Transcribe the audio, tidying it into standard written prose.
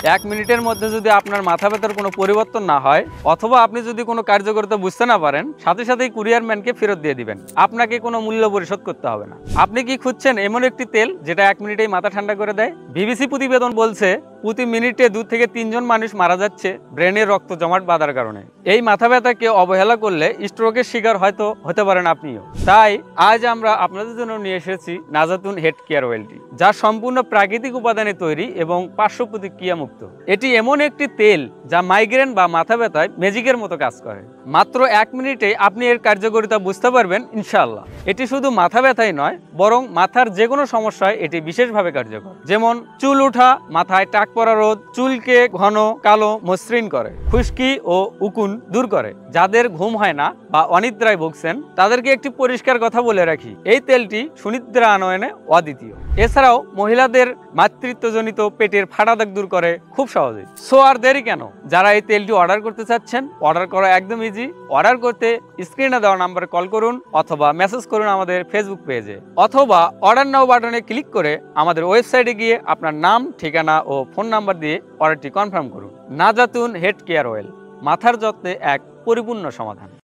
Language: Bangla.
1 মিনিটের মধ্যে যদি আপনার মাথা ব্যথার কোনো পরিবর্তন না হয় অথবা আপনি যদি কোনো কার্যকারিতা বুঝতে না পারেন, সাথে সাথেই কুরিয়ার ম্যানকে ফেরত দিয়ে দিবেন। আপনাকে কোনো মূল্য পরিশোধ করতে হবে না। আপনি কি খুঁজছেন এমন একটি তেল যেটা 1 মিনিটেই মাথা ঠান্ডা করে দেয়? বিবিসি প্রতিবেদন বলছে প্রতি মিনিটে 2 থেকে 3 জন মানুষ মারা যাচ্ছে ব্রেনের রক্ত জমাট বাঁধার কারণে। এই মাথা ব্যথাকে অবহেলা করলে স্ট্রোকের শিকার হয়তো হতে পারেন আপনিও। তাই আজ আমরা আপনাদের জন্য নিয়ে এসেছি নাজাতুন হেড কেয়ার অয়েলটি, যা সম্পূর্ণ প্রাকৃতিক উপাদানে তৈরি এবং পার্শ্ব প্রতিক্রিয়া মুক্ত। এটি এমন একটি তেল যা মাইগ্রেন বা মাথা ব্যথায় ম্যাজিকের মতো কাজ করে। মাত্র 1 মিনিটে আপনি এর কার্যকারিতা বুঝতে পারবেন ইনশাআল্লাহ। এটি শুধু মাথা ব্যথাই নয়, বরং মাথার যে কোনো সমস্যায় এটি বিশেষভাবে কার্যকর। যেমন চুল ওঠা, মাথায় টাক পড়া রোধ, চুলকে ঘন কালো মসৃণ করে, খুশকি ও উকুন দূর করে। যাদের ঘুম হয় না বা অনিদ্রায় ভুগছেন তাদেরকে একটি পরিষ্কার কথা বলে রাখি, এই তেলটি সুনিদ্রা আনয়নে অদ্বিতীয়। এছাড়াও মহিলাদের মাতৃত্বজনিত পেটের ফাটা দাগ দূর করে খুব সহজেই। সো আর দেরি কেন? যারা এই তেলটি অর্ডার করতে চাচ্ছেন, অর্ডার করা একদম ইজি। অর্ডার করতে স্ক্রিনে দেওয়া নাম্বারে কল করুন অথবা মেসেজ করুন আমাদের ফেসবুক পেজে, অথবা অর্ডার নাও বাটনে ক্লিক করে আমাদের ওয়েবসাইটে গিয়ে আপনার নাম, ঠিকানা ও ফোন নাম্বার দিয়ে অর্ডারটি কনফার্ম করুন। নাজাতুন হেড কেয়ার অয়েল, মাথার যত্নে এক পরিপূর্ণ সমাধান।